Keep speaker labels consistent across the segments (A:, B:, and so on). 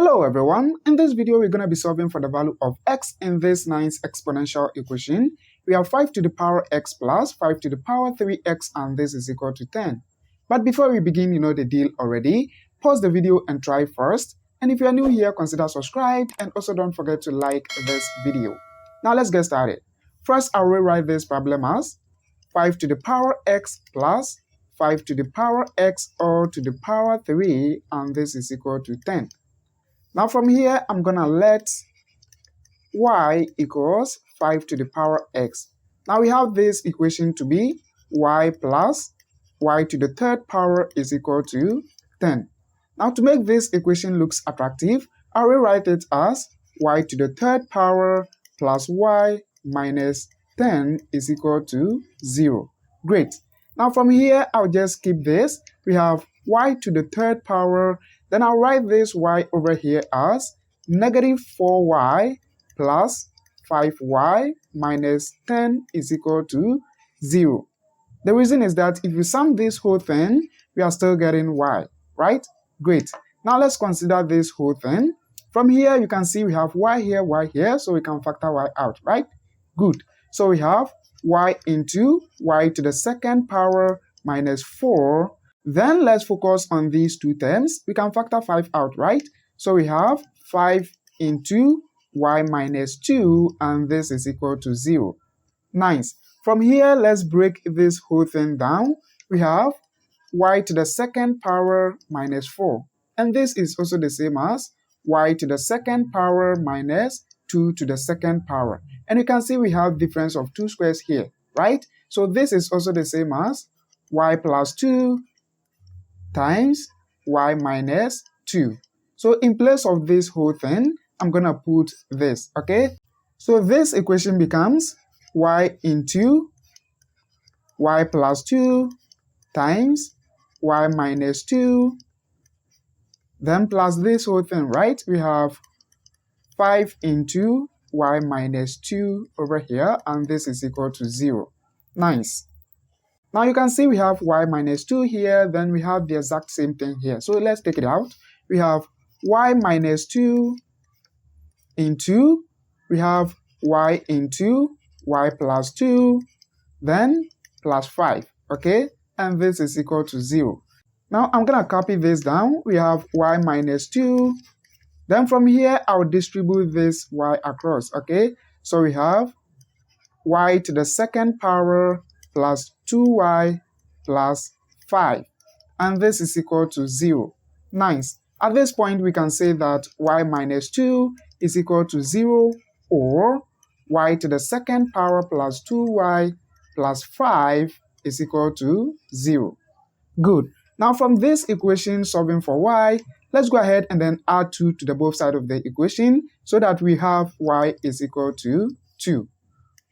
A: Hello everyone, in this video we're going to be solving for the value of x in this nice exponential equation. We have 5 to the power x plus 5 to the power 3x and this is equal to 10. But before we begin, you know the deal already. Pause the video and try first. And if you are new here, consider subscribe and also don't forget to like this video. Now let's get started. First, I'll rewrite this problem as 5 to the power x plus 5 to the power x all to the power 3 and this is equal to 10. Now from here, I'm going to let y equals 5 to the power x. Now we have this equation to be y plus y to the third power is equal to 10. Now to make this equation looks attractive, I'll rewrite it as y to the third power plus y minus 10 is equal to 0. Great. Now from here, I'll just keep this. We have y to the third power. Then I'll write this y over here as negative 4y plus 5y minus 10 is equal to 0. The reason is that if you sum this whole thing, we are still getting y, right? Great. Now let's consider this whole thing. From here, you can see we have y here, so we can factor y out, right? Good. So we have y into y to the second power minus 4. Then let's focus on these two terms. We can factor 5 out, right? So we have 5 into y minus 2 and this is equal to 0. Nice. From here, let's break this whole thing down. We have y to the second power minus 4. And this is also the same as y to the second power minus 2 to the second power. And you can see we have difference of 2 squares here, right? So this is also the same as y plus 2 times y minus 2. So in place of this whole thing, I'm going to put this, okay? So this equation becomes y into y plus 2 times y minus 2, then plus this whole thing, right? We have 5 into y minus 2 over here, and this is equal to 0. Nice. Now you can see we have y minus 2 here, then we have the exact same thing here. So let's take it out. We have y minus 2 into, we have y into y plus 2, then plus 5, okay? And this is equal to 0. Now I'm going to copy this down. We have y minus 2. Then from here, I'll distribute this y across, okay? So we have y to the second power plus 2y plus 5. And this is equal to 0. Nice. At this point, we can say that y minus 2 is equal to 0, or y to the second power plus 2y plus 5 is equal to 0. Good. Now from this equation solving for y, let's go ahead and then add 2 to the both sides of the equation so that we have y is equal to 2.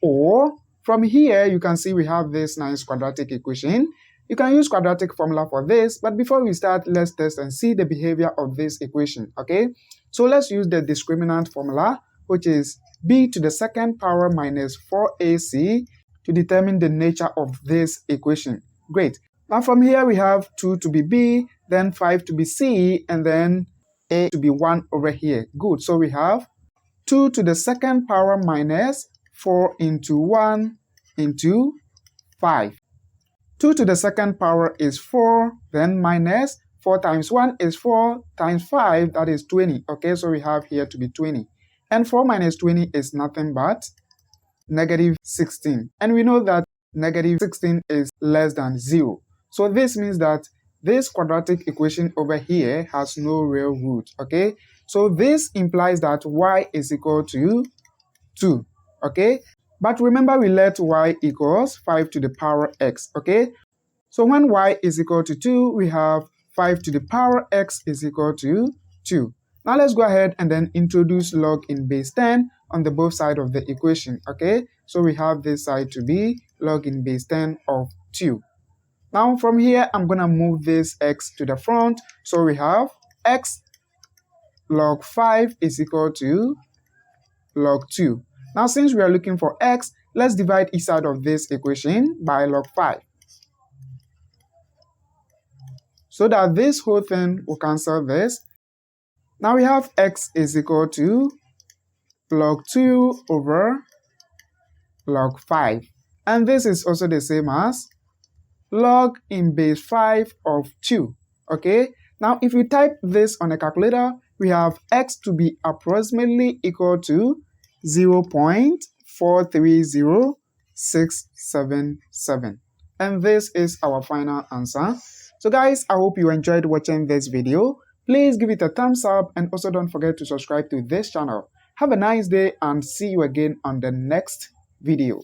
A: Or from here, you can see we have this nice quadratic equation. You can use quadratic formula for this, but before we start, let's test and see the behavior of this equation, okay? So let's use the discriminant formula, which is b to the second power minus 4ac to determine the nature of this equation. Great. Now from here, we have 2 to be b, then 5 to be c, and then a to be 1 over here. Good. So we have 2 to the second power minus 4 into 1 into 5. 2 to the second power is 4, then minus 4 times 1 is 4 times 5, that is 20. Okay, so we have here to be 20. And 4 minus 20 is nothing but negative 16. And we know that negative 16 is less than 0. So this means that this quadratic equation over here has no real root. Okay, so this implies that y is equal to 2. Okay, but remember we let y equals 5 to the power x, okay? So when y is equal to 2, we have 5 to the power x is equal to 2. Now let's go ahead and then introduce log in base 10 on the both side of the equation, okay? So we have this side to be log in base 10 of 2. Now from here, I'm going to move this x to the front. So we have x log 5 is equal to log 2. Now, since we are looking for x, let's divide each side of this equation by log 5. So that this whole thing will cancel this. Now we have x is equal to log 2 over log 5. And this is also the same as log in base 5 of 2. Okay, now if we type this on a calculator, we have x to be approximately equal to 0.430677. And this is our final answer. So guys, I hope you enjoyed watching this video. Please give it a thumbs up and also don't forget to subscribe to this channel. Have a nice day and see you again on the next video.